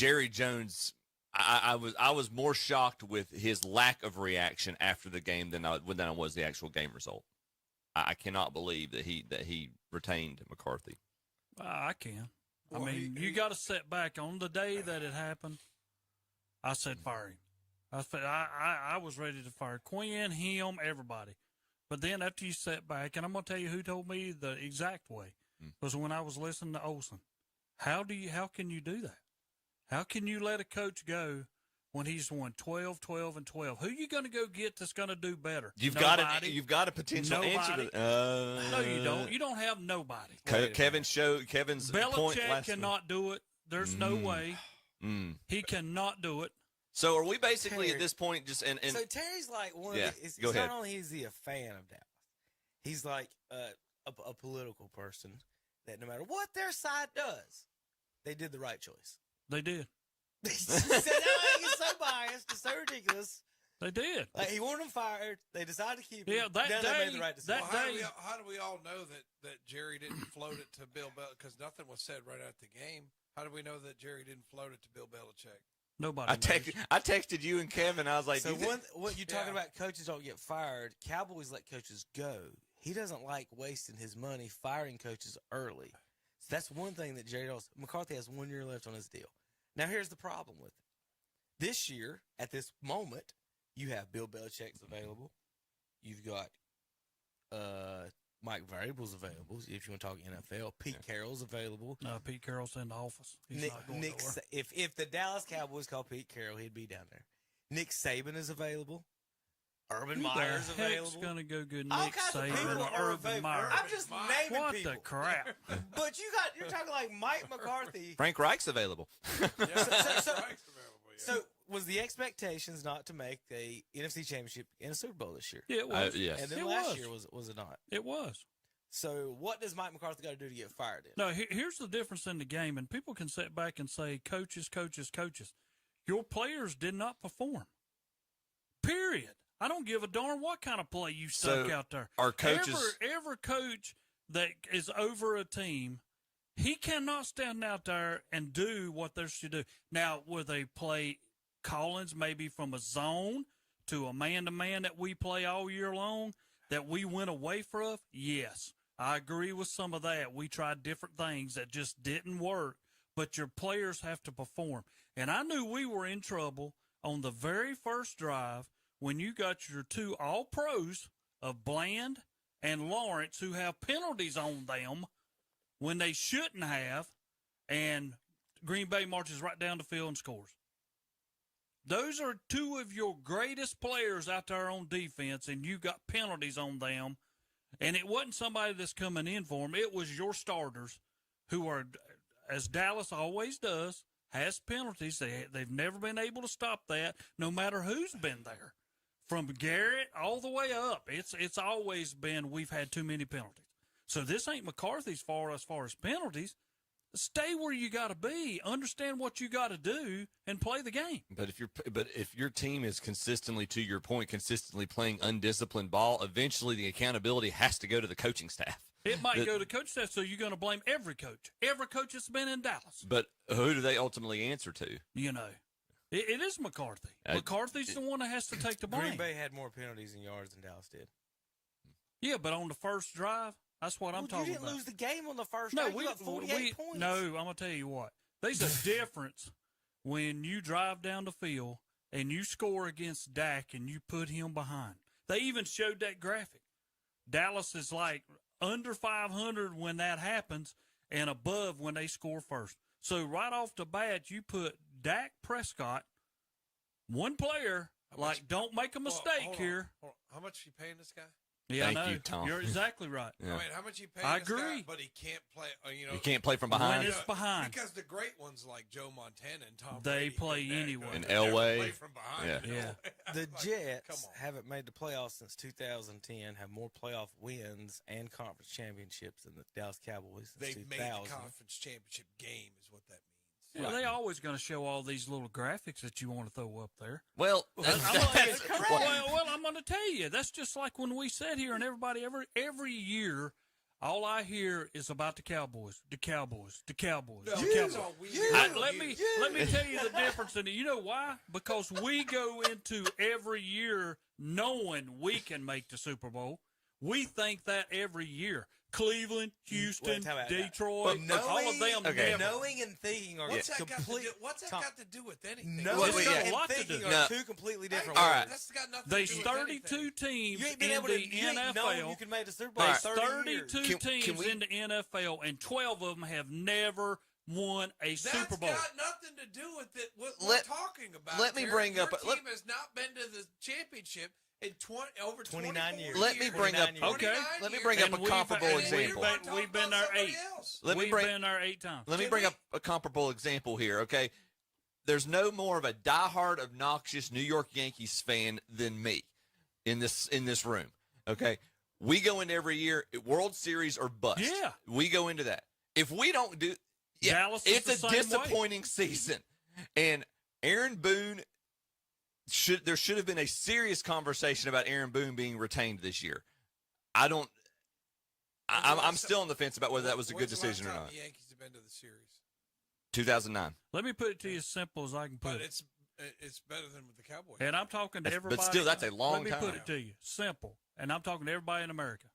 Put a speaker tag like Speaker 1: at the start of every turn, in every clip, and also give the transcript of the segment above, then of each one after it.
Speaker 1: Jerry Jones, I was more shocked with his lack of reaction after the game than I was the actual game result. I cannot believe that he retained McCarthy.
Speaker 2: I can.
Speaker 3: Well,
Speaker 2: I mean, you got to sit back on the day that it happened. I said fire him. I was ready to fire Quinn, him, everybody. But then after you sat back, and I'm going to tell you who told me the exact way, was when I was listening to Olsen. How can you do that? How can you let a coach go when he's won 12, 12, and 12? Who you going to go get that's going to do better?
Speaker 1: You've got a potential answer to that.
Speaker 2: No, you don't. You don't have nobody.
Speaker 1: Kevin's point
Speaker 2: Belichick cannot do it. There's no way. He cannot do it.
Speaker 1: So are we basically at this point just and
Speaker 4: so Terry's like one
Speaker 1: yeah,
Speaker 4: of the, it's
Speaker 1: go ahead.
Speaker 4: not only is he a fan of Dallas, he's like a political person that no matter what their side does, they did the right choice.
Speaker 2: They did.
Speaker 4: They said, no, he's so biased, it's so ridiculous.
Speaker 2: They did.
Speaker 4: Like, he wanted him fired. They decided to keep him.
Speaker 2: Yeah, that
Speaker 4: then
Speaker 2: day,
Speaker 4: they made the right decision.
Speaker 3: How do we all know that Jerry didn't float it to Bill Belichick? Because nothing was said right after the game. How do we know that Jerry didn't float it to Bill Belichick?
Speaker 2: Nobody.
Speaker 1: I texted you and Kevin. I was like,
Speaker 4: so what you're talking about? Coaches don't get fired. Cowboys let coaches go. He doesn't like wasting his money firing coaches early. So that's one thing that Jerry does. McCarthy has 1 year left on his deal. Now here's the problem with it. This year, at this moment, you have Bill Belichick's available. You've got Mike Vrabel's available. If you want to talk NFL, Pete Carroll's available.
Speaker 2: No, Pete Carroll's in the office. He's not going nowhere.
Speaker 4: If the Dallas Cowboys called Pete Carroll, he'd be down there. Nick Saban is available. Urban Meyer's available.
Speaker 2: Who's going to go good?
Speaker 4: All
Speaker 2: Nick
Speaker 4: kinds of
Speaker 2: Saban
Speaker 4: people
Speaker 2: or
Speaker 4: are
Speaker 2: Urban
Speaker 4: available.
Speaker 2: Meyer?
Speaker 4: I'm just naming
Speaker 2: What
Speaker 4: people.
Speaker 2: the crap?
Speaker 4: But you're talking like Mike McCarthy.
Speaker 1: Frank Reich's available.
Speaker 4: So was the expectations not to make a NFC Championship and a Super Bowl this year?
Speaker 2: Yeah, it was.
Speaker 1: Yes.
Speaker 4: And then
Speaker 2: It
Speaker 4: last
Speaker 2: was.
Speaker 4: year was it not?
Speaker 2: It was.
Speaker 4: So what does Mike McCarthy got to do to get fired? In?
Speaker 2: No, here's the difference in the game, and people can sit back and say, coaches, coaches, coaches. Your players did not perform. Period. I don't give a darn what kind of play you stuck out there.
Speaker 1: Our coaches,
Speaker 2: every coach that is over a team, he cannot stand out there and do what they're supposed to do. Now, will they play Collins maybe from a zone to a man-to-man that we play all year long that we went away from? Yes, I agree with some of that. We tried different things that just didn't work, but your players have to perform. And I knew we were in trouble on the very first drive when you got your two all-pros of Bland and Lawrence who have penalties on them when they shouldn't have, and Green Bay marches right down the field and scores. Those are two of your greatest players out there on defense, and you got penalties on them. And it wasn't somebody that's coming in for them. It was your starters who are, as Dallas always does, has penalties. They've never been able to stop that, no matter who's been there. From Garrett all the way up, it's always been we've had too many penalties. So this ain't McCarthy's fault as far as penalties. Stay where you got to be, understand what you got to do, and play the game.
Speaker 1: but if your team is consistently, to your point, consistently playing undisciplined ball, eventually the accountability has to go to the coaching staff.
Speaker 2: It might go to coach staff, so you're going to blame every coach that's been in Dallas.
Speaker 1: But who do they ultimately answer to?
Speaker 2: You know, it is McCarthy. McCarthy's the one that has to take the blame.
Speaker 4: Green Bay had more penalties and yards than Dallas did.
Speaker 2: Yeah, but on the first drive, that's what I'm talking
Speaker 4: You didn't
Speaker 2: about.
Speaker 4: lose the game on the first
Speaker 2: No,
Speaker 4: drive. You got 48 points.
Speaker 2: No, I'm going to tell you what. There's a difference when you drive down the field and you score against Dak and you put him behind. They even showed that graphic. Dallas is like under 500 when that happens and above when they score first. So right off the bat, you put Dak Prescott, one player, don't make a mistake here.
Speaker 3: Hold on. How much are you paying this guy?
Speaker 2: Yeah,
Speaker 1: Thank
Speaker 2: I know.
Speaker 1: you, Tom.
Speaker 2: You're exactly right.
Speaker 1: Yeah.
Speaker 3: I mean, how much you paying
Speaker 2: I
Speaker 3: this guy,
Speaker 2: agree.
Speaker 3: but he can't play,
Speaker 1: You can't play from behind.
Speaker 2: When it's behind.
Speaker 3: Because the great ones like Joe Montana and Tom
Speaker 2: They
Speaker 3: Brady
Speaker 2: play
Speaker 3: never
Speaker 2: anyway.
Speaker 1: And
Speaker 3: never
Speaker 1: Elway.
Speaker 3: play from behind.
Speaker 2: Yeah.
Speaker 4: The
Speaker 3: Like,
Speaker 4: Jets
Speaker 3: come on.
Speaker 4: haven't made the playoffs since 2010, have more playoff wins and conference championships than the Dallas Cowboys since
Speaker 3: They've
Speaker 4: 2000.
Speaker 3: made the conference championship game is what that means.
Speaker 2: Yeah, they always going to show all these little graphics that you want to throw up there.
Speaker 1: Well,
Speaker 2: Well, I'm going to tell you, that's just like when we sit here and every year All I hear is about the Cowboys, the Cowboys, the Cowboys,
Speaker 3: No,
Speaker 2: the
Speaker 3: that's
Speaker 2: Cowboys.
Speaker 3: all we
Speaker 2: Let
Speaker 3: do.
Speaker 2: me tell you the difference. And you know why? Because we go into every year knowing we can make the Super Bowl. We think that every year. Cleveland, Houston,
Speaker 4: time out.
Speaker 2: Detroit,
Speaker 4: But
Speaker 2: all of them
Speaker 1: Okay.
Speaker 2: never.
Speaker 4: knowing and thinking are
Speaker 3: What's that
Speaker 4: complete.
Speaker 3: got to do with anything?
Speaker 4: Knowing
Speaker 2: It's got a
Speaker 4: and
Speaker 2: lot to
Speaker 4: thinking
Speaker 2: do.
Speaker 4: are
Speaker 1: No.
Speaker 4: two completely different
Speaker 1: All
Speaker 4: words.
Speaker 1: right.
Speaker 3: That's got nothing
Speaker 2: There's
Speaker 3: to do with
Speaker 2: 32
Speaker 3: anything.
Speaker 2: teams
Speaker 4: You ain't been
Speaker 2: in
Speaker 4: able
Speaker 2: the
Speaker 4: to. You ain't known
Speaker 2: NFL.
Speaker 4: you can make the Super Bowl.
Speaker 1: All
Speaker 4: in
Speaker 1: right.
Speaker 4: 30 years.
Speaker 2: 32
Speaker 1: Can
Speaker 2: teams
Speaker 1: we-
Speaker 2: in the NFL, and 12 of them have never won a Super Bowl.
Speaker 3: That's got nothing to do with it. What we're
Speaker 1: Let-
Speaker 3: talking about.
Speaker 1: let me
Speaker 3: Terry.
Speaker 1: bring
Speaker 3: Your
Speaker 1: up-
Speaker 3: team has not been to the championship in over
Speaker 4: 29 years.
Speaker 1: Let me bring up-
Speaker 4: 29 years.
Speaker 2: Okay.
Speaker 3: 29
Speaker 1: Let me
Speaker 3: years.
Speaker 1: bring up
Speaker 2: And
Speaker 1: a
Speaker 2: we've-
Speaker 1: comparable
Speaker 2: and
Speaker 1: example.
Speaker 2: We've been there 8.
Speaker 1: Let me
Speaker 2: We've
Speaker 1: bring-
Speaker 2: been there 8 times.
Speaker 1: Let me
Speaker 3: Can
Speaker 1: bring
Speaker 3: we-
Speaker 1: up a comparable example here, okay? There's no more of a diehard, obnoxious New York Yankees fan than me in this room, okay? We go into every year, World Series or bust.
Speaker 2: Yeah.
Speaker 1: We go into that. If we don't do
Speaker 2: Dallas is
Speaker 1: it's
Speaker 2: the
Speaker 1: a
Speaker 2: same way.
Speaker 1: disappointing season. And Aaron Boone there should have been a serious conversation about Aaron Boone being retained this year. I'm still on the fence about whether that was a good
Speaker 3: When's the last
Speaker 1: decision or
Speaker 3: time
Speaker 1: not.
Speaker 3: The Yankees have been to the series,
Speaker 1: 2009.
Speaker 2: Let me put it to you as simple as I can put
Speaker 3: but
Speaker 2: it.
Speaker 3: it's better than with the Cowboys.
Speaker 2: And I'm talking to
Speaker 1: But
Speaker 2: everybody.
Speaker 1: still, that's a long
Speaker 2: Let me
Speaker 1: time.
Speaker 2: put it to you simple. And I'm talking to everybody in America.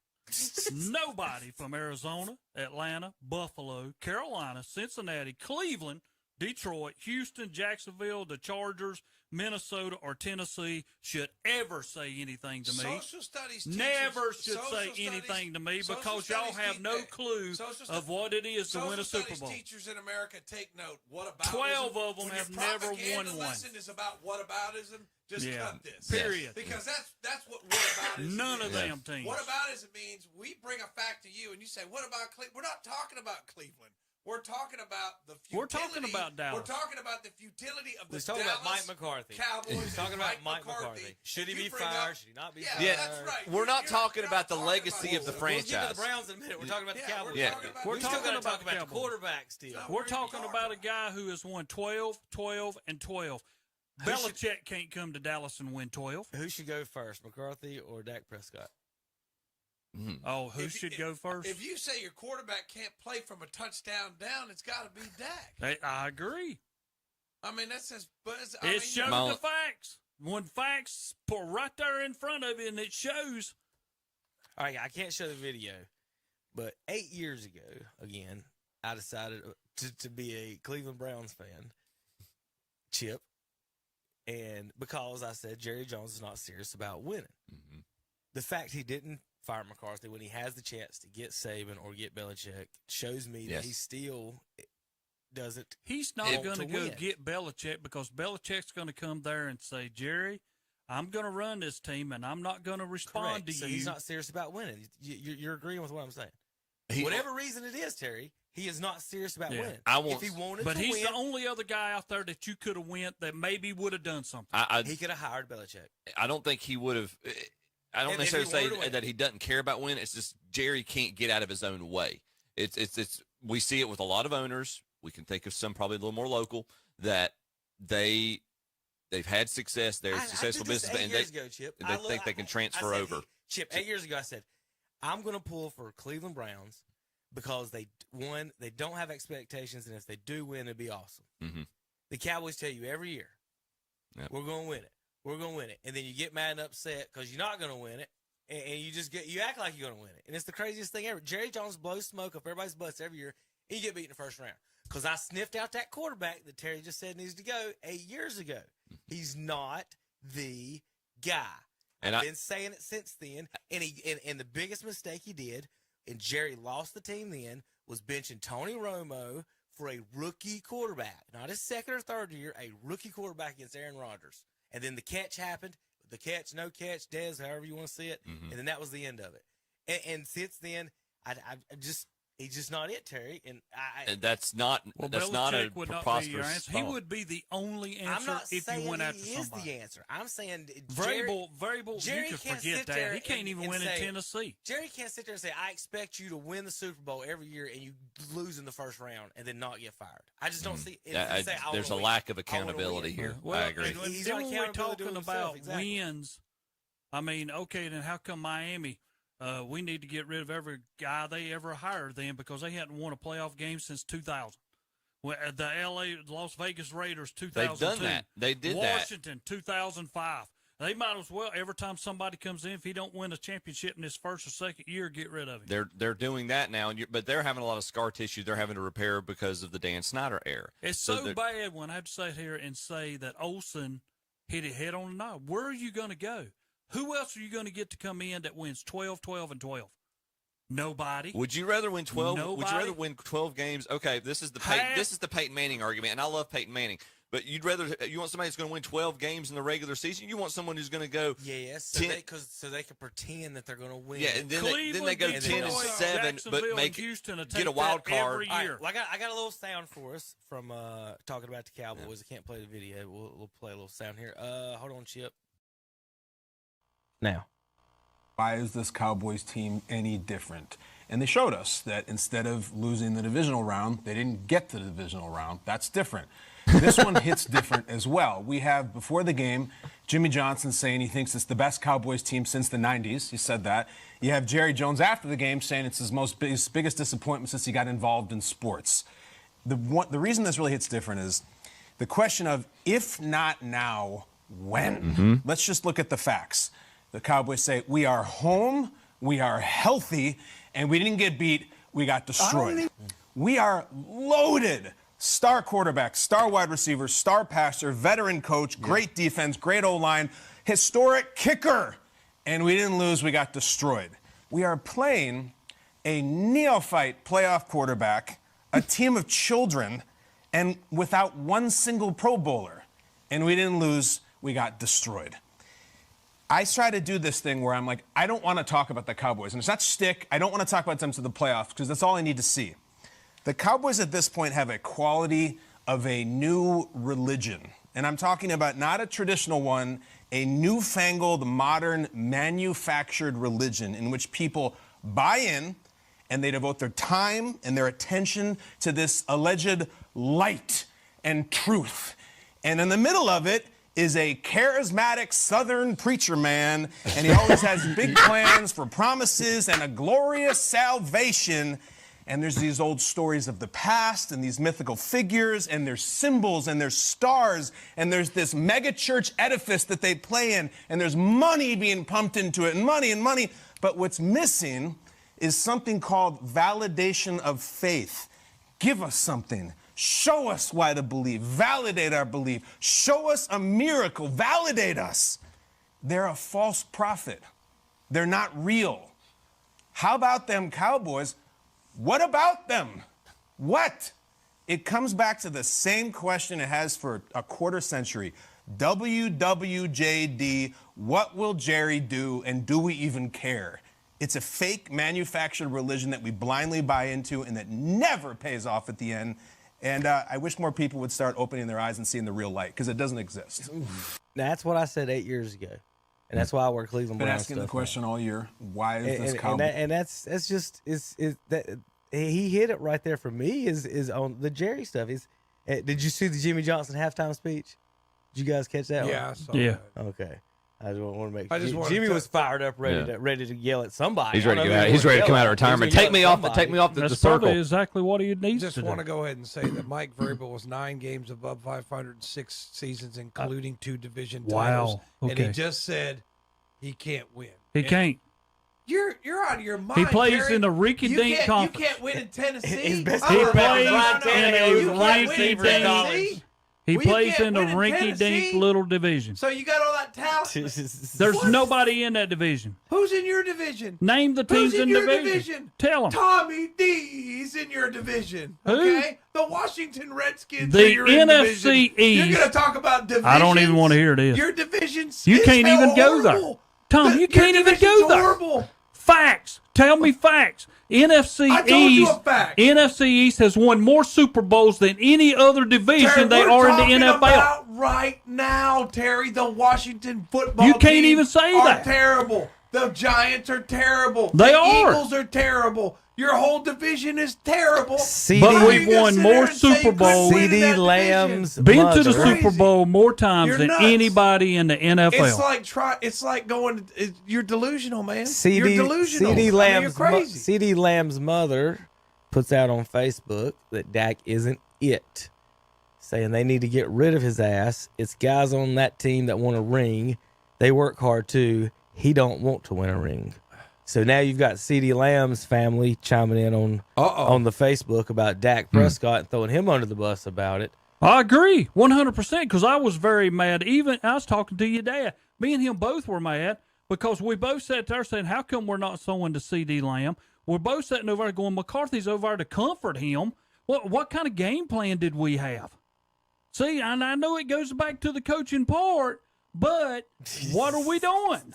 Speaker 2: Nobody from Arizona, Atlanta, Buffalo, Carolina, Cincinnati, Cleveland, Detroit, Houston, Jacksonville, the Chargers, Minnesota, or Tennessee should ever say anything to me.
Speaker 3: Social studies teachers,
Speaker 2: Never should
Speaker 3: social
Speaker 2: say
Speaker 3: studies-
Speaker 2: anything to me
Speaker 3: social
Speaker 2: because y'all
Speaker 3: studies
Speaker 2: have
Speaker 3: te-
Speaker 2: no
Speaker 3: hey,
Speaker 2: clue
Speaker 3: social
Speaker 2: of
Speaker 3: stu-
Speaker 2: what it is to
Speaker 3: social
Speaker 2: win a Super
Speaker 3: studies
Speaker 2: Bowl.
Speaker 3: Teachers in America take note. What about
Speaker 2: 12 of them
Speaker 3: when
Speaker 2: have
Speaker 3: your
Speaker 2: never
Speaker 3: propaganda
Speaker 2: won one.
Speaker 3: lesson is about whataboutism. Just
Speaker 2: Yeah.
Speaker 3: cut this.
Speaker 2: Period.
Speaker 3: Because that's what whataboutism
Speaker 2: None
Speaker 3: is.
Speaker 2: of them teams.
Speaker 3: Whataboutism means we bring a fact to you and you say, what about Cleveland? We're not talking about Cleveland. We're talking about the futility.
Speaker 2: We're talking about Dallas.
Speaker 3: We're talking about the futility of the
Speaker 4: He's talking
Speaker 3: Dallas
Speaker 4: about Mike McCarthy.
Speaker 3: Cowboys.
Speaker 4: He's talking
Speaker 3: and
Speaker 4: about Mike McCarthy. Should he
Speaker 3: You
Speaker 4: be
Speaker 3: bring
Speaker 4: fired?
Speaker 3: up-
Speaker 4: Should he not be
Speaker 3: Yeah,
Speaker 4: fired?
Speaker 1: Yeah.
Speaker 3: that's right.
Speaker 1: We're not
Speaker 3: You're
Speaker 1: talking
Speaker 3: you're
Speaker 1: about the
Speaker 3: talking
Speaker 1: legacy
Speaker 3: about
Speaker 1: of the
Speaker 3: it.
Speaker 4: We'll get to
Speaker 1: franchise.
Speaker 4: the Browns in a minute. We're talking about the
Speaker 3: Yeah,
Speaker 4: Cowboys.
Speaker 1: Yeah.
Speaker 3: talking about
Speaker 2: We're
Speaker 4: We still
Speaker 2: talking
Speaker 4: gotta
Speaker 2: about
Speaker 4: talk
Speaker 2: the
Speaker 4: about the
Speaker 2: Cowboys.
Speaker 4: quarterback still.
Speaker 3: No.
Speaker 2: We're
Speaker 3: Where
Speaker 2: talking
Speaker 3: you
Speaker 2: about a
Speaker 3: talking
Speaker 2: guy who has won 12, 12, and 12.
Speaker 4: Who should-
Speaker 2: Belichick can't come to Dallas and win 12.
Speaker 4: Who should go first, McCarthy or Dak Prescott?
Speaker 1: Mhm.
Speaker 2: Oh, who
Speaker 3: If-
Speaker 2: should
Speaker 3: if-
Speaker 2: go first?
Speaker 3: If you say your quarterback can't play from a touchdown down, it's got to be Dak.
Speaker 2: I agree.
Speaker 3: I mean, that's just. But
Speaker 2: It shows
Speaker 1: Mal-
Speaker 2: the facts. When facts put right there in front of you and it shows.
Speaker 4: All right, I can't show the video, but 8 years ago, again, I decided to be a Cleveland Browns fan, Chip, and because I said Jerry Jones is not serious about winning.
Speaker 1: Mhm.
Speaker 4: The fact he didn't fire McCarthy when he has the chance to get Saban or get Belichick shows me
Speaker 1: Yes.
Speaker 4: that he still doesn't.
Speaker 2: He's not
Speaker 1: If-
Speaker 2: going to
Speaker 4: to
Speaker 2: go
Speaker 4: win.
Speaker 2: get Belichick because Belichick's going to come there and say, Jerry, I'm going to run this team and I'm not going to respond
Speaker 4: Correct.
Speaker 2: to
Speaker 4: So
Speaker 2: you.
Speaker 4: he's not serious about winning. You're agreeing with what I'm saying.
Speaker 1: He-
Speaker 4: Whatever reason it is, Terry, he is not serious about
Speaker 2: Yeah.
Speaker 4: winning.
Speaker 1: I want-
Speaker 4: if he wanted
Speaker 2: But
Speaker 4: to
Speaker 2: he's
Speaker 4: win,
Speaker 2: the only other guy out there that you could have went that maybe would have done something.
Speaker 4: he could have hired Belichick.
Speaker 1: I don't think he would have. I don't
Speaker 4: If he
Speaker 1: necessarily
Speaker 4: wanted to
Speaker 1: say
Speaker 4: win.
Speaker 1: that he doesn't care about winning. It's just Jerry can't get out of his own way. It's. We see it with a lot of owners. We can think of some probably a little more local that they've had success. They're
Speaker 4: I
Speaker 1: successful
Speaker 4: did this
Speaker 1: businessmen,
Speaker 4: 8
Speaker 1: and
Speaker 4: years ago, Chip.
Speaker 1: they think they can transfer
Speaker 4: I said
Speaker 1: over.
Speaker 4: Chip, 8 years ago, I said, I'm going to pull for Cleveland Browns because they don't have expectations, and if they do win, it'd be awesome.
Speaker 1: Mm-hmm.
Speaker 4: The Cowboys tell you every year,
Speaker 1: Yep.
Speaker 4: we're going to win it. We're going to win it. And then you get mad and upset because you're not going to win it. And you act like you're going to win it. And it's the craziest thing ever. Jerry Jones blows smoke up everybody's butts every year, and you get beat in the first round. Because I sniffed out that quarterback that Terry just said needs to go 8 years ago. He's not the guy.
Speaker 1: And
Speaker 4: I've
Speaker 1: I-
Speaker 4: been saying it since then. And the biggest mistake he did, and Jerry lost the team then, was benching Tony Romo for a rookie quarterback. Not his second or third year, a rookie quarterback against Aaron Rodgers. And then the catch happened. The catch, no catch, Dez, however you want to see it.
Speaker 1: Mhm.
Speaker 4: And then that was the end of it. And since then, he's just not it, Terry.
Speaker 1: And that's not
Speaker 2: Well,
Speaker 1: that's not a
Speaker 2: Belichick would not be your
Speaker 1: preposterous
Speaker 2: answer. He
Speaker 1: thought.
Speaker 2: would be the only
Speaker 4: I'm
Speaker 2: answer
Speaker 4: not
Speaker 2: if
Speaker 4: saying
Speaker 2: you went after
Speaker 4: he is
Speaker 2: somebody.
Speaker 4: the answer. I'm saying
Speaker 2: Vrabel,
Speaker 4: Jerry
Speaker 2: you could
Speaker 4: can't
Speaker 2: forget
Speaker 4: sit there
Speaker 2: that. He can't
Speaker 4: and-
Speaker 2: even
Speaker 4: and
Speaker 2: win in
Speaker 4: say-
Speaker 2: Tennessee.
Speaker 4: Jerry can't sit there and say, I expect you to win the Super Bowl every year and you lose in the first round and then not get fired. I just don't see it.
Speaker 1: There's a lack of accountability here.
Speaker 2: Well,
Speaker 1: I agree.
Speaker 2: and
Speaker 4: He's
Speaker 2: then
Speaker 4: not
Speaker 2: when we're
Speaker 4: accountable to
Speaker 2: talking
Speaker 4: himself,
Speaker 2: about
Speaker 4: exactly.
Speaker 2: wins, I mean, okay, then how come Miami? We need to get rid of every guy they ever hired then because they hadn't won a playoff game since 2000. The Las Vegas Raiders, 2002.
Speaker 1: They've done that. They did
Speaker 2: Washington, 2005. They might as well, every time somebody comes in, if he don't win a championship in his first or second year, get rid of him.
Speaker 1: They're doing that now, but they're having a lot of scar tissue they're having to repair because of the Dan Snyder era.
Speaker 2: It's so bad when I have to sit here and say that Olsen hit it head on the knob. Where are you going to go? Who else are you going to get to come in that wins 12, 12, and 12? Nobody.
Speaker 1: Would you rather win 12?
Speaker 2: Nobody.
Speaker 1: Would you rather win 12 games? Okay, this is the Peyton Manning argument, and I love Peyton Manning. But you want somebody who's going to win 12 games in the regular season? You want someone who's going to go
Speaker 4: so they can pretend that they're going to win.
Speaker 1: Yeah, and then they go 10-7, but get a wild card.
Speaker 2: Every year.
Speaker 4: Well, I got a little sound for us from talking about the Cowboys. Yeah. I can't play the video. We'll play a little sound here. Hold on, Chip. Now.
Speaker 5: Why is this Cowboys team any different? And they showed us that instead of losing the divisional round, they didn't get to the divisional round. That's different. This one hits different as well. We have, before the game, Jimmy Johnson saying he thinks it's the best Cowboys team since the 90s. He said that. You have Jerry Jones after the game saying it's his biggest disappointment since he got involved in sports. The reason this really hits different is the question of, if not now, when? Mm-hmm. Let's just look at the facts. The Cowboys say, we are home, we are healthy, and we didn't get beat, we got destroyed. We are loaded. Star quarterback, star wide receiver, star passer, veteran coach, great defense, great O-line, historic kicker. And we didn't lose, we got destroyed. We are playing a neophyte playoff quarterback, a team of children, and without one single Pro Bowler. And we didn't lose, we got destroyed. I try to do this thing where I'm like, I don't want to talk about the Cowboys. And it's not shtick. I don't want to talk about them to the playoffs because that's all I need to see. The Cowboys at this point have a quality of a new religion. And I'm talking about not a traditional one, a newfangled, modern, manufactured religion in which people buy in and they devote their time and their attention to this alleged light and truth. And in the middle of it is a charismatic Southern preacher man, and he always has big plans for promises and a glorious salvation. And there's these old stories of the past and these mythical figures, and there's symbols and there's stars, and there's this mega church edifice that they play in, and there's money being pumped into it, and money. But what's missing is something called validation of faith. Give us something. Show us why to believe. Validate our belief. Show us a miracle. Validate us. They're a false prophet. They're not real. How about them Cowboys? What about them? What? It comes back to the same question it has for a quarter century. WWJD, what will Jerry do, and do we even care? It's a fake manufactured religion that we blindly buy into and that never pays off at the end. And I wish more people would start opening their eyes and seeing the real light, because it doesn't exist.
Speaker 4: That's what I said 8 years ago. And that's why I wear Cleveland Browns.
Speaker 5: Been asking the question all year. Why is this Cowboy?
Speaker 4: And that's just that he hit it right there for me. Is on the Jerry stuff. Did you see the Jimmy Johnson halftime speech? Did you guys catch that?
Speaker 3: Yeah,
Speaker 4: one?
Speaker 3: I saw
Speaker 2: that.
Speaker 4: Okay. I just want to make
Speaker 3: I just
Speaker 4: sure.
Speaker 3: wanted
Speaker 4: Jimmy
Speaker 3: to-
Speaker 4: was fired up, ready to yell at somebody.
Speaker 6: He's ready to
Speaker 4: I don't
Speaker 6: get
Speaker 4: know
Speaker 6: out.
Speaker 4: if
Speaker 6: He's ready to
Speaker 4: yell
Speaker 6: come
Speaker 4: at
Speaker 6: out of
Speaker 4: him.
Speaker 6: retirement.
Speaker 4: He's gonna
Speaker 6: Take me
Speaker 4: yell
Speaker 6: off
Speaker 4: at
Speaker 6: the
Speaker 2: That's
Speaker 6: circle.
Speaker 2: probably exactly what he needs
Speaker 3: Just
Speaker 2: to
Speaker 3: want
Speaker 2: do.
Speaker 3: to go ahead and say that Mike Vrabel was 9 games above 506 seasons, including 2 division titles.
Speaker 2: Wow.
Speaker 3: And he
Speaker 2: Okay.
Speaker 3: just said he can't win.
Speaker 2: He
Speaker 3: And
Speaker 2: can't.
Speaker 3: You're out of your mind.
Speaker 2: He plays
Speaker 3: Terry.
Speaker 2: in the rinky-dink
Speaker 3: You
Speaker 2: conference.
Speaker 3: can't win in Tennessee.
Speaker 4: His best
Speaker 3: Oh,
Speaker 2: He
Speaker 4: quarterback
Speaker 3: no,
Speaker 2: plays
Speaker 3: no,
Speaker 4: Ryan
Speaker 3: no, no.
Speaker 2: in
Speaker 4: Tannehill.
Speaker 2: a
Speaker 3: You can't win in
Speaker 2: rinky-dink
Speaker 3: Tennessee.
Speaker 2: He
Speaker 3: Well, you
Speaker 2: plays
Speaker 3: can't
Speaker 2: in a
Speaker 3: win in
Speaker 2: rinky-dink
Speaker 3: Tennessee.
Speaker 2: little division.
Speaker 3: So you got all that talent.
Speaker 2: There's
Speaker 3: What?
Speaker 2: nobody in that division.
Speaker 3: Who's in your division?
Speaker 2: Name the teams
Speaker 3: Who's in
Speaker 2: in
Speaker 3: your
Speaker 2: division.
Speaker 3: division?
Speaker 2: Tell them.
Speaker 3: Tommy D's in your division.
Speaker 2: Who?
Speaker 3: Okay? The Washington Redskins
Speaker 2: The
Speaker 3: are your in
Speaker 2: NFC
Speaker 3: division. You're
Speaker 2: East.
Speaker 3: going to talk about divisions.
Speaker 2: I don't even want to hear this.
Speaker 3: Your divisions.
Speaker 2: You
Speaker 3: is
Speaker 2: can't even go there.
Speaker 3: horrible.
Speaker 2: Tom, you
Speaker 3: Your
Speaker 2: can't even
Speaker 3: division's
Speaker 2: go there.
Speaker 3: horrible.
Speaker 2: Facts. Tell me facts. NFC
Speaker 3: I told you
Speaker 2: East.
Speaker 3: a fact.
Speaker 2: NFC East has won more Super Bowls than any other division
Speaker 3: Terry,
Speaker 2: they
Speaker 3: we're
Speaker 2: are in the
Speaker 3: talking
Speaker 2: NFL.
Speaker 3: about right now, Terry, the Washington football
Speaker 2: You can't
Speaker 3: team
Speaker 2: even say
Speaker 3: are
Speaker 2: that.
Speaker 3: terrible. The Giants are terrible.
Speaker 2: They
Speaker 3: the
Speaker 2: are.
Speaker 3: Eagles are terrible. Your whole division is terrible.
Speaker 2: But we've won more Super Bowls.
Speaker 4: CeeDee Lamb's
Speaker 2: Been to the
Speaker 4: mother.
Speaker 2: Super Bowl more times
Speaker 3: You're
Speaker 2: than
Speaker 3: nuts.
Speaker 2: anybody in the NFL.
Speaker 3: It's like going. You're delusional, man. You're
Speaker 4: CeeDee
Speaker 3: delusional.
Speaker 4: CeeDee
Speaker 3: you're
Speaker 4: Lamb's
Speaker 3: crazy.
Speaker 4: CeeDee Lamb's mother puts out on Facebook that Dak isn't it, saying they need to get rid of his ass. It's guys on that team that want a ring. They work hard too. He don't want to win a ring. So now you've got CeeDee Lamb's family chiming in on the Facebook about Dak Prescott and throwing him under the bus about it.
Speaker 2: I agree 100% because I was very mad. Even I was talking to your dad. Me and him both were mad because we both sat there saying, how come we're not throwing to CeeDee Lamb? We're both sitting over there going, McCarthy's over there to comfort him. What kind of game plan did we have? See, and I know it goes back to the coaching part, but what are we doing?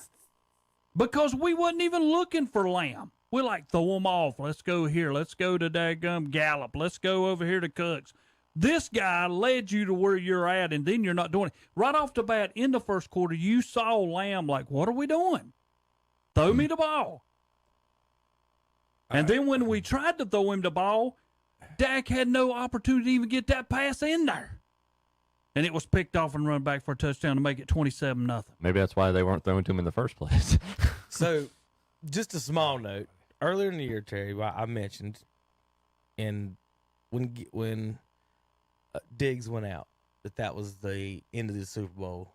Speaker 2: Because we wasn't even looking for Lamb. We like throw him off. Let's go here. Let's go to daggum Gallup. Let's go over here to Cooks. This guy led you to where you're at, and then you're not doing it. Right off the bat, in the first quarter, you saw Lamb like, what are we doing? Throw me the ball. And then when we tried to throw him the ball, Dak had no opportunity to even get that pass in there. And it was picked off and run back for a touchdown to make it 27-0.
Speaker 1: Maybe that's why they weren't throwing to him in the first place.
Speaker 4: So, just a small note. Earlier in the year, Terry, I mentioned, and when Diggs went out, that was the end of the Super Bowl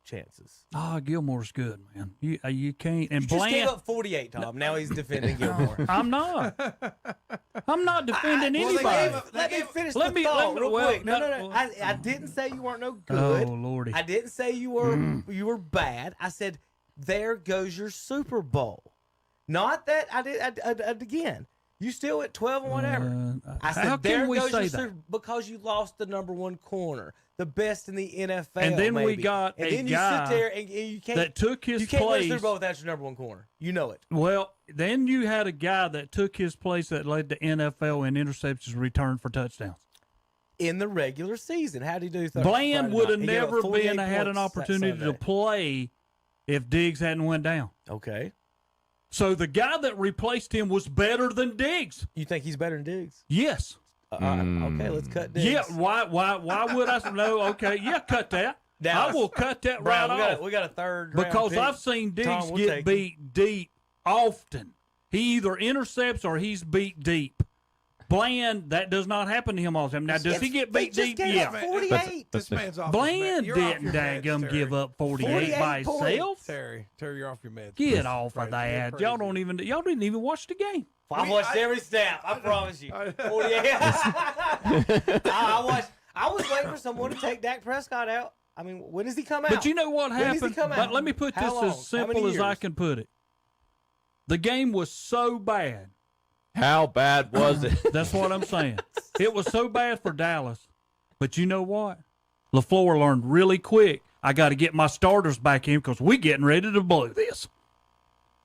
Speaker 4: chances.
Speaker 2: Gilmore's good, man. You can't. And
Speaker 4: You just
Speaker 2: Bland,
Speaker 4: gave up 48, Tom. Now he's defending Gilmore.
Speaker 2: I'm not. I'm not defending anybody.
Speaker 4: Let me finish
Speaker 2: Let
Speaker 4: the
Speaker 2: me-
Speaker 4: thought
Speaker 2: let me-
Speaker 4: real
Speaker 2: well,
Speaker 4: quick. No.
Speaker 2: no,
Speaker 4: I didn't say you weren't no good.
Speaker 2: Oh, Lordy.
Speaker 4: I didn't say you were bad. I said, there goes your Super Bowl. Not that I did again. You still at 12 and whatever. I said,
Speaker 2: how
Speaker 4: there
Speaker 2: can we
Speaker 4: goes
Speaker 2: say
Speaker 4: your
Speaker 2: that?
Speaker 4: Super, because you lost the number one corner, the best in the NFL.
Speaker 2: And then we
Speaker 4: maybe.
Speaker 2: got
Speaker 4: and
Speaker 2: a
Speaker 4: then
Speaker 2: guy
Speaker 4: you sit there and you can't
Speaker 2: that took his
Speaker 4: you can't win a
Speaker 2: place.
Speaker 4: Super Bowl without your number one corner. You know it.
Speaker 2: Well, then you had a guy that took his place that led the NFL in interceptions returned for touchdowns.
Speaker 4: In the regular season, how did he do?
Speaker 2: Bland would have
Speaker 4: He gave up
Speaker 2: never
Speaker 4: 48
Speaker 2: had an
Speaker 4: points that
Speaker 2: opportunity to
Speaker 4: Sunday.
Speaker 2: play if Diggs hadn't went down.
Speaker 4: Okay.
Speaker 2: So the guy that replaced him was better than Diggs.
Speaker 4: You think he's better than Diggs?
Speaker 2: Yes.
Speaker 4: Okay, let's cut Diggs.
Speaker 2: Yeah. Why would I? No. Okay. Yeah. Cut that.
Speaker 4: Dallas.
Speaker 2: I will cut that
Speaker 4: Brian,
Speaker 2: right off
Speaker 4: we got a third round
Speaker 2: because
Speaker 4: pick.
Speaker 2: I've seen Diggs
Speaker 4: Tom, we'll
Speaker 2: get
Speaker 4: take
Speaker 2: beat deep often. He either intercepts or he's beat deep. Bland, that does not happen to him all the time. Now, does he get
Speaker 4: They
Speaker 2: beat
Speaker 4: just
Speaker 2: deep?
Speaker 4: gave
Speaker 2: Yeah.
Speaker 4: up 48.
Speaker 3: This man's off.
Speaker 2: Bland
Speaker 3: You're off
Speaker 2: didn't
Speaker 3: your meds,
Speaker 2: daggum
Speaker 3: Terry.
Speaker 2: give up 48 by
Speaker 4: 48 points.
Speaker 2: himself.
Speaker 3: Terry, you're off your meds.
Speaker 2: Get off
Speaker 3: Right,
Speaker 2: of that.
Speaker 3: you're
Speaker 2: Y'all
Speaker 3: crazy.
Speaker 2: y'all didn't even watch the game.
Speaker 4: I watched every snap. I promise you. 48. I was waiting for someone to take Dak Prescott out. I mean, when does he come out?
Speaker 2: But you know what
Speaker 4: When does he
Speaker 2: happened?
Speaker 4: come
Speaker 2: But
Speaker 4: out?
Speaker 2: let me put
Speaker 4: How
Speaker 2: this
Speaker 4: long?
Speaker 2: as
Speaker 4: How
Speaker 2: simple
Speaker 4: many
Speaker 2: as I
Speaker 4: years?
Speaker 2: can put it. The game was so bad.
Speaker 1: How bad was it?
Speaker 2: That's what I'm saying. It was so bad for Dallas. But you know what? LaFleur learned really quick. I got to get my starters back in because we getting ready to blow this.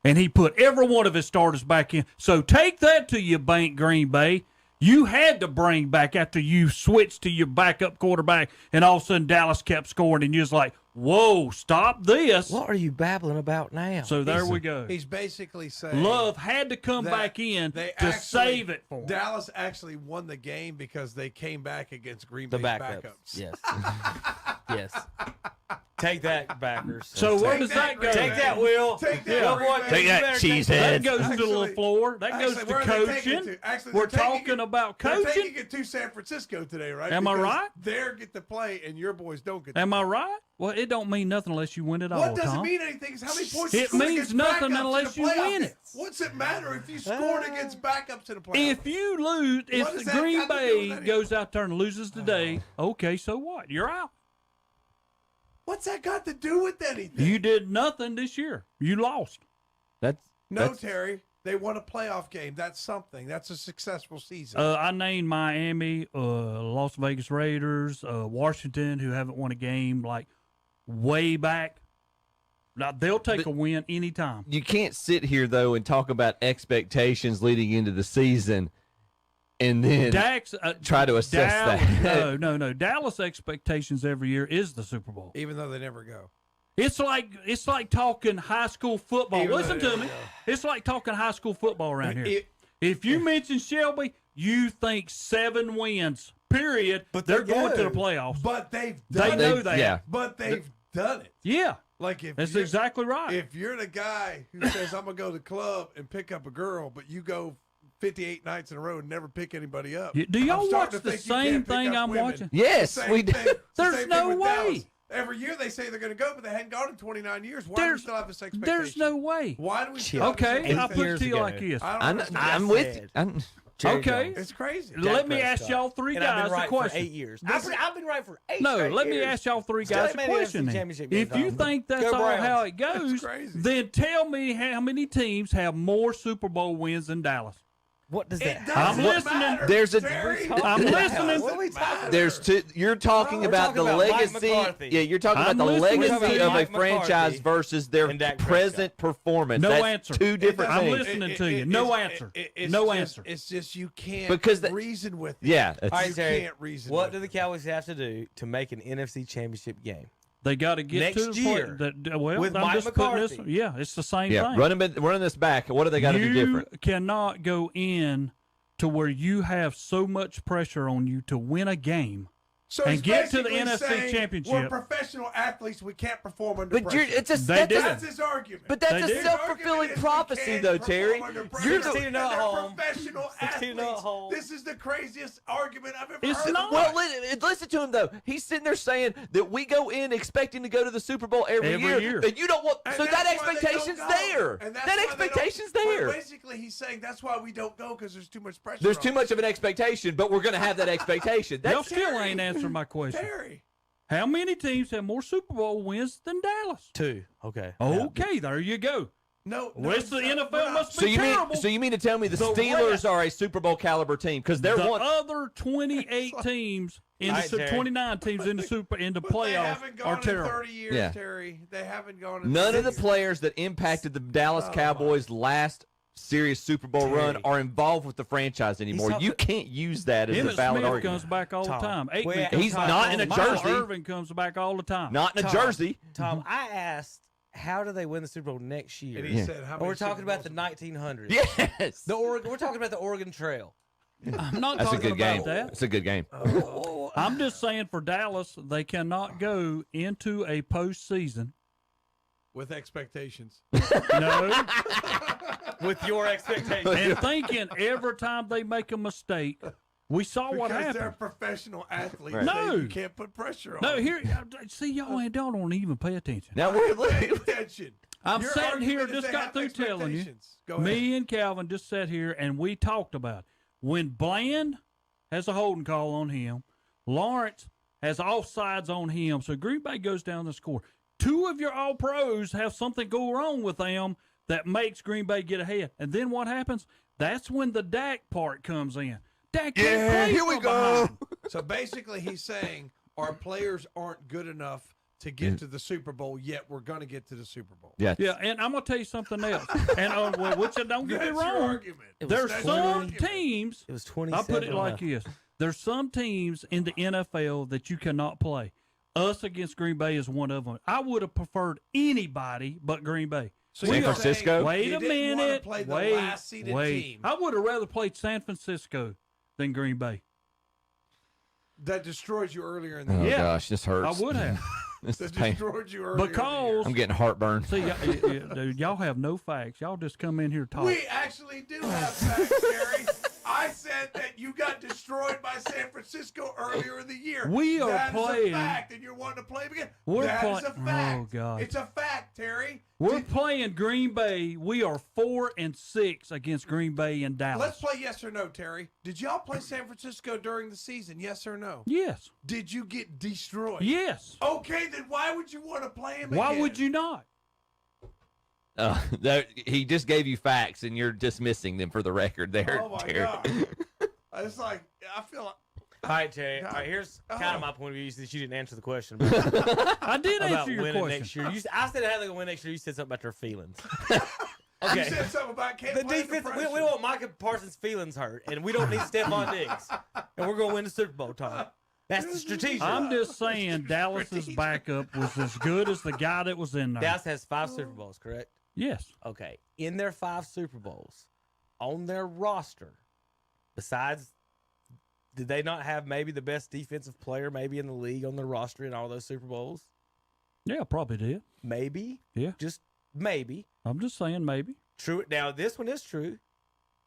Speaker 2: And he put every one of his starters back in. So take that to your bank, Green Bay. You had to bring back after you switched to your backup quarterback, and all of a sudden Dallas kept scoring, and you was like, whoa, stop this.
Speaker 4: What are you babbling about now?
Speaker 2: So there we go.
Speaker 3: He's basically saying
Speaker 2: Love had to come
Speaker 3: that
Speaker 2: back in
Speaker 3: they
Speaker 2: to
Speaker 3: actually-
Speaker 2: save it for him.
Speaker 3: Dallas actually won the game because they came back against Green
Speaker 4: the
Speaker 3: Bay's
Speaker 4: backups.
Speaker 3: backups.
Speaker 4: Yes. Yes. Take that, backers.
Speaker 2: So where
Speaker 3: Take
Speaker 2: does that go?
Speaker 4: Take that, Will.
Speaker 3: Take that,
Speaker 4: Will,
Speaker 3: Green
Speaker 4: boy,
Speaker 3: Bay.
Speaker 1: Take
Speaker 4: you
Speaker 1: that,
Speaker 4: better take
Speaker 1: cheesehead.
Speaker 2: That goes to
Speaker 3: Actually-
Speaker 2: LaFleur. That goes
Speaker 3: Actually,
Speaker 2: to
Speaker 3: where are they taking
Speaker 2: coaching.
Speaker 3: it to? Actually,
Speaker 2: We're
Speaker 3: they're taking
Speaker 2: talking
Speaker 3: it-
Speaker 2: about
Speaker 3: They're
Speaker 2: coaching.
Speaker 3: taking it to San Francisco today, right?
Speaker 2: Am I
Speaker 3: Because
Speaker 2: right?
Speaker 3: They get to play, and your boys don't get to
Speaker 2: Am
Speaker 3: play.
Speaker 2: I right? Well, it don't mean nothing unless you win it all,
Speaker 3: What doesn't
Speaker 2: Tom.
Speaker 3: mean anything is how many points
Speaker 2: It
Speaker 3: you scored
Speaker 2: means
Speaker 3: against
Speaker 2: nothing
Speaker 3: backups
Speaker 2: unless
Speaker 3: in a
Speaker 2: you
Speaker 3: playoff
Speaker 2: win
Speaker 3: game.
Speaker 2: it.
Speaker 3: What's it matter if you scored against backups in a playoff?
Speaker 2: If you lose,
Speaker 3: What
Speaker 2: if
Speaker 3: does that
Speaker 2: Green
Speaker 3: got to do
Speaker 2: Bay
Speaker 3: with anything?
Speaker 2: goes out there and loses today, okay, so what? You're out.
Speaker 3: What's that got to do with anything?
Speaker 2: You did nothing this year. You lost.
Speaker 3: No, Terry. They won a playoff game. That's something. That's a successful season.
Speaker 2: I named Miami, Las Vegas Raiders, Washington, who haven't won a game like way back. Now they'll take a win anytime.
Speaker 1: You can't sit here though and talk about expectations leading into the season, and then
Speaker 2: Dax,
Speaker 1: try to assess
Speaker 2: Dallas,
Speaker 1: that.
Speaker 2: No. Dallas expectations every year is the Super Bowl.
Speaker 3: Even though they never go.
Speaker 2: It's like talking high school football.
Speaker 3: Even
Speaker 2: Listen
Speaker 3: though-
Speaker 2: to me. It's like talking high school football around here.
Speaker 3: It-
Speaker 2: If you mention Shelby, you think 7 wins. Period.
Speaker 4: But
Speaker 2: they're
Speaker 4: they
Speaker 2: going to
Speaker 4: go.
Speaker 2: the playoffs.
Speaker 3: But they've
Speaker 2: They
Speaker 3: done
Speaker 2: know
Speaker 3: it.
Speaker 2: that.
Speaker 1: Yeah.
Speaker 3: But they've done it.
Speaker 2: Yeah,
Speaker 3: Like if
Speaker 2: that's
Speaker 3: you're-
Speaker 2: exactly right.
Speaker 3: If you're the guy who says I'm gonna go to the club and pick up a girl, but you go 58 nights in a row and never pick anybody up,
Speaker 2: Do y'all
Speaker 3: I'm starting
Speaker 2: watch
Speaker 3: to
Speaker 2: the
Speaker 3: think you
Speaker 2: same
Speaker 3: can't pick
Speaker 2: thing
Speaker 3: up
Speaker 2: I'm
Speaker 3: women.
Speaker 2: watching?
Speaker 1: Yes,
Speaker 3: Same
Speaker 1: we do.
Speaker 3: thing- it's the
Speaker 2: There's
Speaker 3: same
Speaker 2: no
Speaker 3: thing with
Speaker 2: way.
Speaker 3: Dallas. Every year they say they're going to go, but they hadn't gone in 29 years. Why do we
Speaker 2: There's-
Speaker 3: still have this expectation?
Speaker 2: There's no way.
Speaker 3: Why do we still have
Speaker 2: Okay,
Speaker 3: this
Speaker 2: I'll put it
Speaker 4: years
Speaker 2: to you
Speaker 4: ago.
Speaker 2: like this.
Speaker 3: I don't
Speaker 1: I'm,
Speaker 3: understand.
Speaker 1: I'm with you. I'm,
Speaker 4: Jerry
Speaker 2: Okay.
Speaker 4: Jones.
Speaker 3: It's crazy.
Speaker 2: Let me
Speaker 4: Prescott.
Speaker 2: ask y'all 3
Speaker 4: And I've
Speaker 2: guys
Speaker 4: been right
Speaker 2: a question.
Speaker 4: for 8 years.
Speaker 3: This
Speaker 4: I've been right for 8
Speaker 2: No,
Speaker 4: straight
Speaker 2: let me
Speaker 4: years.
Speaker 2: ask y'all 3
Speaker 4: Still
Speaker 2: guys
Speaker 4: ain't
Speaker 2: a
Speaker 4: made an
Speaker 2: question.
Speaker 4: NFC
Speaker 2: then.
Speaker 4: championship game,
Speaker 2: If you
Speaker 4: Tom.
Speaker 2: think that's
Speaker 4: Go
Speaker 2: all
Speaker 4: Browns.
Speaker 2: how it goes,
Speaker 3: crazy.
Speaker 2: then tell me how many teams have more Super Bowl wins than Dallas.
Speaker 4: What does
Speaker 3: It
Speaker 4: that
Speaker 3: doesn't
Speaker 2: I'm listening.
Speaker 3: matter,
Speaker 1: There's a-
Speaker 3: Jerry.
Speaker 2: I'm listening.
Speaker 4: What are we talking about?
Speaker 1: there's two. You're talking
Speaker 4: We're
Speaker 1: about
Speaker 4: talking
Speaker 1: the
Speaker 4: about Mike
Speaker 1: legacy.
Speaker 4: McCarthy.
Speaker 1: Yeah, you're talking
Speaker 2: I'm
Speaker 1: about the
Speaker 2: listening. We're talking
Speaker 1: legacy
Speaker 2: about
Speaker 1: of a
Speaker 4: Mike
Speaker 1: franchise
Speaker 4: McCarthy
Speaker 1: versus their
Speaker 4: and Dak
Speaker 1: present performance.
Speaker 2: No
Speaker 1: That's
Speaker 2: answer.
Speaker 1: two different
Speaker 2: I'm
Speaker 1: things.
Speaker 2: listening to you. No answer.
Speaker 3: It's
Speaker 2: No
Speaker 3: just-
Speaker 2: answer.
Speaker 3: It's just you can't
Speaker 1: Because the-
Speaker 3: reason with it.
Speaker 1: Yeah, it's-
Speaker 4: All right,
Speaker 3: You
Speaker 4: Terry,
Speaker 3: can't reason
Speaker 4: what
Speaker 3: with
Speaker 4: do the
Speaker 3: it.
Speaker 4: Cowboys have to do to make an NFC championship game?
Speaker 2: They got to get
Speaker 4: Next
Speaker 2: to the
Speaker 4: year,
Speaker 2: point that well,
Speaker 4: with
Speaker 2: I'm
Speaker 4: Mike
Speaker 2: just putting this.
Speaker 4: McCarthy.
Speaker 2: Yeah, it's the same
Speaker 1: yeah.
Speaker 2: thing.
Speaker 1: Running this back. What do they got to do different?
Speaker 2: You cannot go in to where you have so much pressure on you to win a game.
Speaker 3: So
Speaker 2: And
Speaker 3: he's
Speaker 2: get to the
Speaker 3: basically
Speaker 2: NFC
Speaker 3: saying
Speaker 2: championship.
Speaker 3: We're professional athletes. We can't perform under
Speaker 1: But
Speaker 3: pressure.
Speaker 1: it's a
Speaker 2: They
Speaker 1: that's
Speaker 2: did.
Speaker 1: a-
Speaker 3: That's his argument.
Speaker 1: But that's
Speaker 2: They
Speaker 1: a
Speaker 2: did.
Speaker 1: self-fulfilling prophecy, though, Terry.
Speaker 3: You're
Speaker 1: the-
Speaker 4: 16-0 at home.
Speaker 3: professional
Speaker 4: 16-0 at
Speaker 3: athletes.
Speaker 4: home.
Speaker 3: This is the craziest argument I've ever
Speaker 2: It's
Speaker 3: heard.
Speaker 2: not.
Speaker 1: Well, listen to him though. He's sitting there saying that we go in expecting to go to the Super Bowl every year. And you don't want.
Speaker 3: And
Speaker 1: So
Speaker 3: that's
Speaker 1: that
Speaker 3: why they
Speaker 1: expectation's
Speaker 3: don't go.
Speaker 1: there.
Speaker 3: And that's
Speaker 1: That
Speaker 3: why they don't-
Speaker 1: expectation's
Speaker 3: but
Speaker 1: there.
Speaker 3: Basically, he's saying that's why we don't go because there's too much pressure.
Speaker 1: There's
Speaker 3: on
Speaker 1: too
Speaker 3: us.
Speaker 1: much of an expectation, but we're going to have that expectation.
Speaker 2: Y'all
Speaker 1: That's
Speaker 2: still ain't answering my question.
Speaker 3: Terry.
Speaker 2: How many teams have more Super Bowl wins than Dallas?
Speaker 4: 2. Okay.
Speaker 2: Okay, there you go.
Speaker 3: No,
Speaker 2: The rest of the
Speaker 3: we're
Speaker 2: NFL
Speaker 3: not.
Speaker 2: must
Speaker 1: so
Speaker 2: be
Speaker 1: you
Speaker 2: terrible.
Speaker 1: mean so you mean to tell me the
Speaker 2: The
Speaker 1: Steelers
Speaker 2: rest-
Speaker 1: are a Super Bowl caliber team because they're
Speaker 2: the
Speaker 1: one.
Speaker 2: other 28 teams in
Speaker 4: All
Speaker 2: the
Speaker 4: right, Terry.
Speaker 2: 29 teams in the
Speaker 3: But they
Speaker 2: playoffs
Speaker 3: haven't gone
Speaker 2: are
Speaker 3: in
Speaker 2: terrible.
Speaker 3: 30 years,
Speaker 1: Yeah.
Speaker 3: Terry. They haven't gone in
Speaker 1: None
Speaker 3: 30
Speaker 1: of the
Speaker 3: years.
Speaker 1: players that impacted the Dallas
Speaker 3: Oh,
Speaker 1: Cowboys' last serious Super Bowl run
Speaker 4: Terry.
Speaker 1: are involved with the franchise anymore.
Speaker 4: talking-
Speaker 1: You can't use that as a
Speaker 2: Emmett
Speaker 1: valid
Speaker 2: Smith
Speaker 1: argument.
Speaker 2: comes back all
Speaker 4: Tom,
Speaker 2: the time. Aikman
Speaker 4: well,
Speaker 2: comes
Speaker 1: he's
Speaker 2: back
Speaker 1: not
Speaker 2: all
Speaker 1: in a
Speaker 2: the time.
Speaker 1: jersey.
Speaker 2: Irvin comes back all the time.
Speaker 1: Not in a
Speaker 4: Tom.
Speaker 1: jersey.
Speaker 4: Tom, I asked, how do they win the Super Bowl next year?
Speaker 3: And he
Speaker 1: Yeah.
Speaker 3: said, how
Speaker 4: Or
Speaker 3: many
Speaker 4: we're talking
Speaker 3: Super
Speaker 4: about the
Speaker 3: Bowls-
Speaker 4: 1900s.
Speaker 1: Yes.
Speaker 4: The Oregon. We're talking about the Oregon Trail.
Speaker 2: I'm not
Speaker 1: That's a
Speaker 2: talking
Speaker 1: good
Speaker 2: about
Speaker 1: game.
Speaker 2: that.
Speaker 1: That's a good game.
Speaker 2: I'm just saying for Dallas, they cannot go into a postseason.
Speaker 3: with expectations.
Speaker 2: No,
Speaker 4: With your expectations.
Speaker 2: and thinking every time they make a mistake, we saw what
Speaker 3: Because they're
Speaker 2: happened.
Speaker 3: professional athletes.
Speaker 1: Right.
Speaker 2: No.
Speaker 3: You can't put pressure on
Speaker 2: No,
Speaker 3: them.
Speaker 2: here, see, y'all don't even pay attention.
Speaker 1: Now
Speaker 3: Pay
Speaker 1: we're
Speaker 3: attention.
Speaker 2: I'm
Speaker 3: Your
Speaker 2: sitting here,
Speaker 3: argument is
Speaker 2: just
Speaker 3: they
Speaker 2: got
Speaker 3: have
Speaker 2: through telling you.
Speaker 3: expectations. Go ahead.
Speaker 2: Me and Calvin just sat here and we talked about it. When Bland has a holding call on him, Lawrence has offsides on him, so Green Bay goes down the score. Two of your All-Pros have something go wrong with them that makes Green Bay get ahead. And then what happens? That's when the Dak part comes in. Dak can't play
Speaker 1: here we
Speaker 2: from
Speaker 1: go.
Speaker 2: behind.
Speaker 3: So basically, he's saying our players aren't good enough to get to the Super Bowl, yet we're going to get to the Super Bowl.
Speaker 1: Yeah.
Speaker 2: Yeah, and I'm going to tell you something else. And which don't get me
Speaker 3: That's your
Speaker 2: wrong.
Speaker 3: argument.
Speaker 2: There's
Speaker 3: That's
Speaker 2: some
Speaker 3: your argument.
Speaker 2: teams.
Speaker 4: It was 27.
Speaker 2: I'll put it like this. There's some teams in the NFL that you cannot play. Us against Green Bay is one of them. I would have preferred anybody but Green Bay.
Speaker 3: So
Speaker 1: San
Speaker 3: you're
Speaker 1: Francisco?
Speaker 3: saying
Speaker 2: Wait
Speaker 3: you
Speaker 2: a
Speaker 3: didn't wanna
Speaker 2: minute.
Speaker 3: play the
Speaker 2: Wait.
Speaker 3: last seeded team
Speaker 2: I would have rather played San Francisco than Green Bay.
Speaker 3: that destroyed you earlier in the
Speaker 1: Oh
Speaker 3: year.
Speaker 2: Yeah.
Speaker 1: gosh, this hurts.
Speaker 2: I would have.
Speaker 1: This is
Speaker 3: That
Speaker 1: pain.
Speaker 3: destroyed you earlier.
Speaker 2: Because
Speaker 1: I'm getting heartburn.
Speaker 2: see, dude, y'all have no facts. Y'all just come in here
Speaker 3: in the
Speaker 2: talk.
Speaker 3: year. We actually do have facts, Gary. I said that you got destroyed by San Francisco earlier in the year.
Speaker 2: We are
Speaker 3: That is
Speaker 2: playing-
Speaker 3: a fact, and you're wanting to play them again.
Speaker 2: We're
Speaker 3: That is
Speaker 2: play-
Speaker 3: a fact.
Speaker 2: Oh, God.
Speaker 3: It's a fact, Terry.
Speaker 2: We're playing Green Bay. We are 4-6 against Green Bay and Dallas.
Speaker 3: Let's play yes or no, Terry. Did y'all play San Francisco during the season? Yes or no?
Speaker 2: Yes.
Speaker 3: Did you get destroyed?
Speaker 2: Yes.
Speaker 3: Okay, then why would you want to play him
Speaker 2: Why
Speaker 3: again?
Speaker 2: would you not?
Speaker 1: He just gave you facts, and you're dismissing them for the record there,
Speaker 3: Oh, my
Speaker 1: Terry.
Speaker 3: God. It's like, I feel like.
Speaker 4: All right, Terry. All right, here's kind of my point of view since you didn't answer the question about
Speaker 2: I did answer your
Speaker 4: winning
Speaker 2: question.
Speaker 4: next year. I said how they're going to win next year. You said something about their feelings.
Speaker 3: You
Speaker 4: Okay.
Speaker 3: said something about can't
Speaker 4: The
Speaker 3: play
Speaker 4: defense,
Speaker 3: under
Speaker 4: we
Speaker 3: pressure.
Speaker 4: don't want Micah Parsons' feelings hurt, and we don't need Stephon Diggs. And we're going to win the Super Bowl, Tom. That's the strategic.
Speaker 2: I'm just saying Dallas's backup was as good as the guy that was in there.
Speaker 4: Dallas has 5 Super Bowls, correct?
Speaker 2: Yes.
Speaker 4: Okay. In their 5 Super Bowls, on their roster, besides, did they not have maybe the best defensive player maybe in the league on their roster in all those Super Bowls?
Speaker 2: Yeah, probably did.
Speaker 4: Maybe.
Speaker 2: Yeah.
Speaker 4: Just maybe.
Speaker 2: I'm just saying maybe.
Speaker 4: True. Now, this one is true.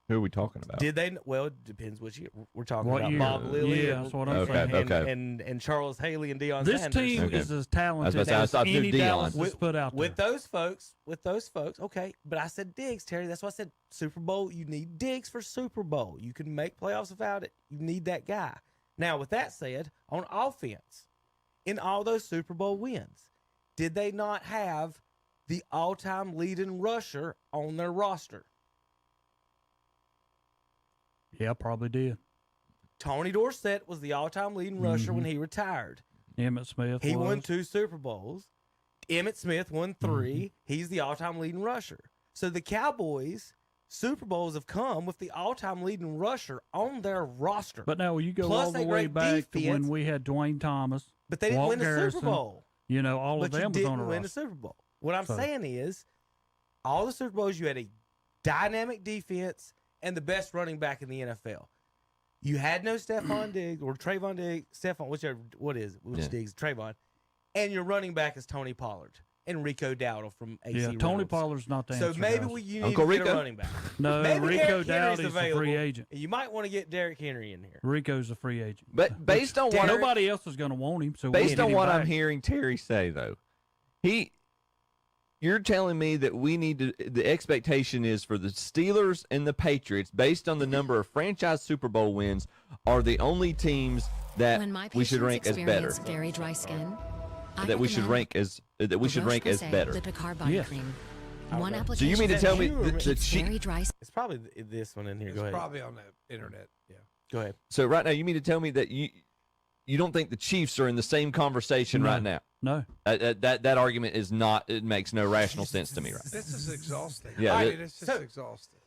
Speaker 1: Who are we talking about?
Speaker 4: Did they? Well, it depends which year. We're talking
Speaker 2: What
Speaker 4: about
Speaker 2: year?
Speaker 4: Bob Lilly
Speaker 2: Yeah, that's what I'm
Speaker 1: Okay,
Speaker 2: saying.
Speaker 1: okay.
Speaker 4: and Charles Haley and Deion
Speaker 2: This
Speaker 4: Sanders.
Speaker 2: team
Speaker 1: Okay.
Speaker 2: is as
Speaker 1: I was
Speaker 2: talented
Speaker 1: about to say, I
Speaker 2: as
Speaker 1: thought
Speaker 2: any
Speaker 1: Dion.
Speaker 2: Dallas has put out there.
Speaker 4: With those folks, okay. But I said Diggs, Terry. That's why I said Super Bowl. You need Diggs for Super Bowl. You can make playoffs without it. You need that guy. Now, with that said, on offense, in all those Super Bowl wins, did they not have the all-time leading rusher on their roster?
Speaker 2: Yeah, probably did.
Speaker 4: Tony Dorsett was the all-time leading rusher when he retired.
Speaker 2: Emmett Smith.
Speaker 4: He
Speaker 2: was.
Speaker 4: won 2 Super Bowls. Emmitt Smith won 3. He's the all-time leading rusher. So the Cowboys' Super Bowls have come with the all-time leading rusher on their roster.
Speaker 2: But now you go
Speaker 4: Plus
Speaker 2: all the
Speaker 4: a
Speaker 2: way
Speaker 4: great
Speaker 2: back to
Speaker 4: defense.
Speaker 2: when we had Dwayne Thomas.
Speaker 4: But they didn't
Speaker 2: Walt
Speaker 4: win the
Speaker 2: Garrison,
Speaker 4: Super Bowl.
Speaker 2: You know, all of
Speaker 4: But you
Speaker 2: them was on
Speaker 4: didn't
Speaker 2: the
Speaker 4: win the
Speaker 2: roster.
Speaker 4: Super Bowl. What I'm
Speaker 2: So-
Speaker 4: saying is, all the Super Bowls, you had a dynamic defense and the best running back in the NFL. You had no Stephon Diggs or Trayvon Diggs, Stephon, whichever, what is it? Which
Speaker 1: Yeah.
Speaker 4: Diggs? Trayvon. And your running back is Tony Pollard and Rico Dowdle from AC
Speaker 2: Yeah, Tony
Speaker 4: Reynolds.
Speaker 2: Pollard's not the
Speaker 4: So
Speaker 2: answer.
Speaker 4: maybe
Speaker 2: guys.
Speaker 4: you need
Speaker 1: Uncle
Speaker 4: to get
Speaker 1: Rico?
Speaker 4: a running back.
Speaker 2: No,
Speaker 4: Maybe
Speaker 2: Rico
Speaker 4: Derrick Henry's
Speaker 2: Dowdy's a
Speaker 4: available.
Speaker 2: free agent.
Speaker 4: You might want to get Derrick Henry in here.
Speaker 2: Rico's a free agent.
Speaker 1: But based on what
Speaker 2: Nobody else is going to want him. So
Speaker 1: based
Speaker 2: we'll
Speaker 1: on
Speaker 2: get
Speaker 1: what
Speaker 2: him
Speaker 1: I'm
Speaker 2: back.
Speaker 1: hearing Terry say, though, you're telling me that we need to. The expectation is for the Steelers and the Patriots, based on the number of franchise Super Bowl wins, are the only teams that
Speaker 6: When my
Speaker 1: we should
Speaker 6: patients
Speaker 1: rank as better.
Speaker 6: experience very dry skin, I
Speaker 1: That we should
Speaker 6: recommend
Speaker 1: rank as better.
Speaker 6: The Picard body
Speaker 2: Yes.
Speaker 6: cream. One
Speaker 4: know.
Speaker 6: application.
Speaker 1: So you mean to
Speaker 4: Is
Speaker 1: tell
Speaker 4: that
Speaker 1: me
Speaker 4: you or
Speaker 1: the,
Speaker 4: me?
Speaker 1: the
Speaker 6: It's very
Speaker 1: Chiefs?
Speaker 6: dry.
Speaker 4: It's probably this one in here.
Speaker 3: It's
Speaker 4: Go ahead.
Speaker 3: probably on the internet. Yeah.
Speaker 4: Go ahead.
Speaker 1: So right now, you mean to tell me that you don't think the Chiefs are in the same conversation
Speaker 2: No.
Speaker 1: right now?
Speaker 2: No.
Speaker 1: That argument is not. It makes no rational sense to me right now.
Speaker 3: This is exhausting.
Speaker 1: Yeah,
Speaker 3: I
Speaker 1: that-
Speaker 3: mean, it's just
Speaker 4: So-
Speaker 3: exhausting.